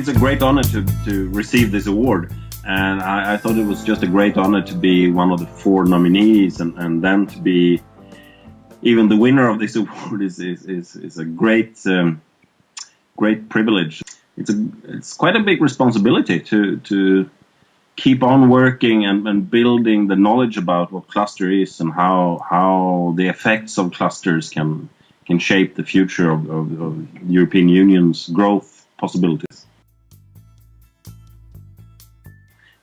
it's a great honor to receive this award. And I thought it was just a great honor to be one of the 4 nominees, and then to be even the winner of this award is a great great privilege. It's quite a big responsibility to keep on working and building the knowledge about what cluster is and how the effects of clusters can shape the future of the European Union's growth possibilities.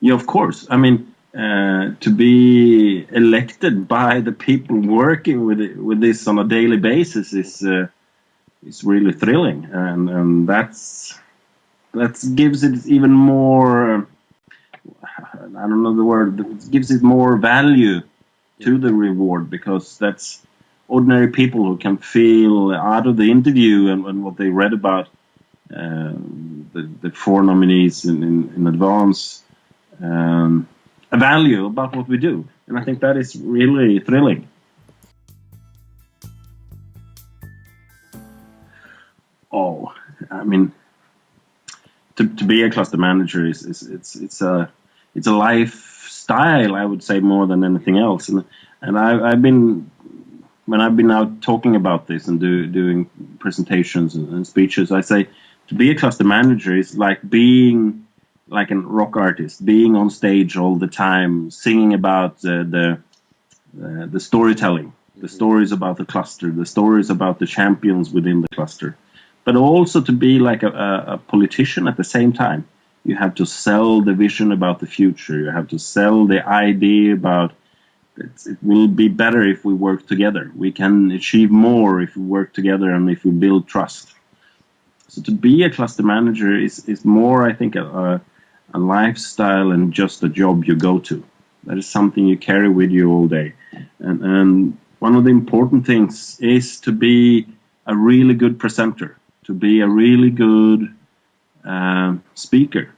Yeah, of course. I mean, to be elected by the people working with this on a daily basis is really thrilling, and that gives it even more. I don't know the word. It gives it more value to the reward, because that's ordinary people who can feel out of the interview and what they read about the 4 nominees in advance. A value about what we do, and I think that is really thrilling. Oh, I mean, to be a cluster manager it's a lifestyle, I would say, more than anything else. And I've been, when I've been out talking about this and doing presentations and speeches, I say to be a cluster manager is like being like a rock artist, being on stage all the time, singing about the storytelling, the stories about the cluster, the stories about the champions within the cluster, but also to be like a politician at the same time. You have to sell the vision about the future. You have to sell the idea about it will be better if we work together. We can achieve more if we work together and if we build trust. So to be a cluster manager is more, I think, a lifestyle and just a job you go to. That is something you carry with you all day. And one of the important things is to be a really good presenter, to be a really good speaker,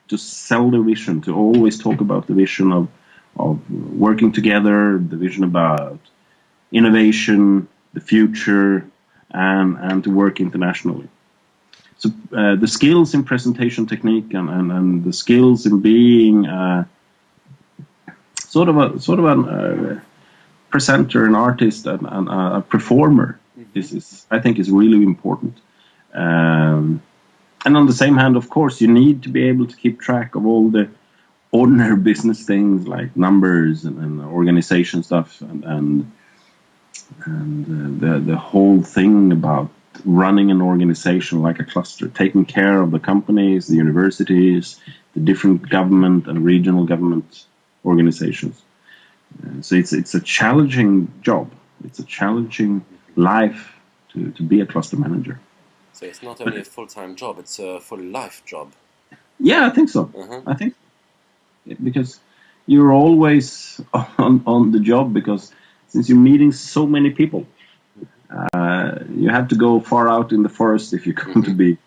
to sell the vision, to always talk about the vision of working together, the vision about innovation, the future, and to work internationally. So the skills in presentation technique and the skills in being sort of a presenter, an artist, and a performer I think is really important. And on the same hand, of course, you need to be able to keep track of all the ordinary business things like numbers and organization stuff and the whole thing about running an organization like a cluster, taking care of the companies, the universities, the different government and regional government organizations. So it's a challenging job. It's a challenging life to be a cluster manager. So it's not only a full-time job, it's a full life job. Yeah, I think so. I think because you're always on the job, because since you're meeting so many people, you have to go far out in the forest if you're going to be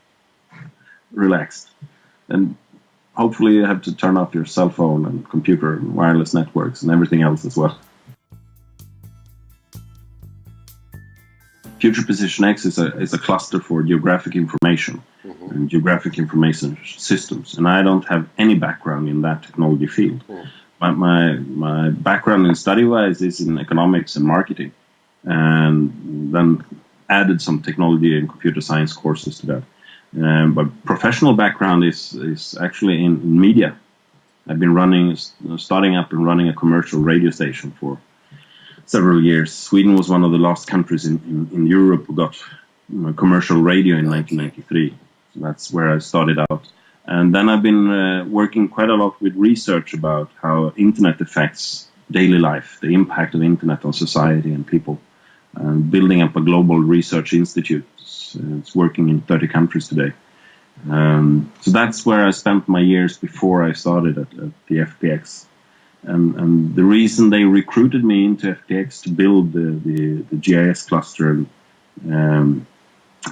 relaxed. And hopefully you have to turn off your cell phone and computer and wireless networks and everything else as well. Future Position X is a cluster for geographic information and geographic information systems, and I don't have any background in that technology field. My background in study-wise is in economics and marketing, and then added some technology and computer science courses to that. But professional background is actually in media. I've been starting up and running a commercial radio station for several years. Sweden was one of the last countries in Europe who got commercial radio in 1993. So that's where I started out. And then I've been working quite a lot with research about how internet affects daily life, the impact of internet on society and people, and building up a global research institute. It's working in 30 countries today. So that's where I spent my years before I started at the FPX. And the reason they recruited me into FPX to build the GIS cluster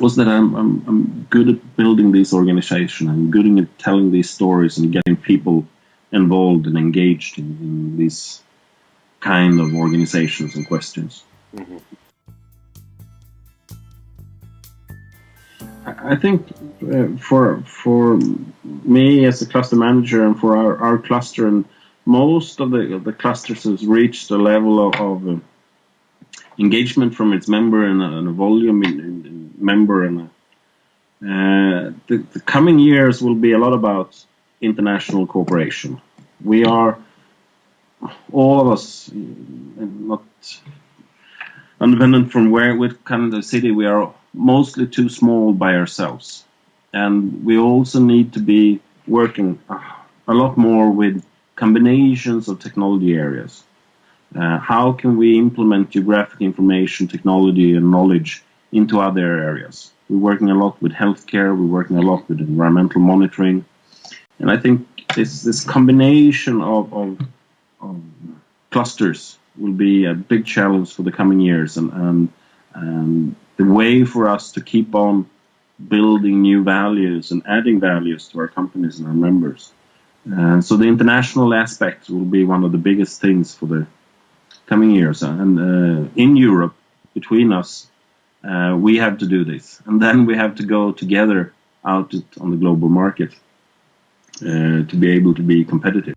was that I'm good at building these organizations. I'm good at telling these stories and getting people involved and engaged in these kind of organizations and questions. I think for me as a cluster manager and for our cluster, and most of the clusters has reached a level of engagement from its member and a volume in member, and the coming years will be a lot about international cooperation. We are, all of us, not independent from which kind of city, we are mostly too small by ourselves, and we also need to be working a lot more with combinations of technology areas. How can we implement geographic information technology and knowledge into other areas? We're working a lot with healthcare, we're working a lot with environmental monitoring, and I think this combination of clusters will be a big challenge for the coming years, and the way for us to keep on building new values and adding values to our companies and our members. So the international aspect will be one of the biggest things for the coming years. And in Europe, between us, we have to do this. And then we have to go together out on the global market to be able to be competitive.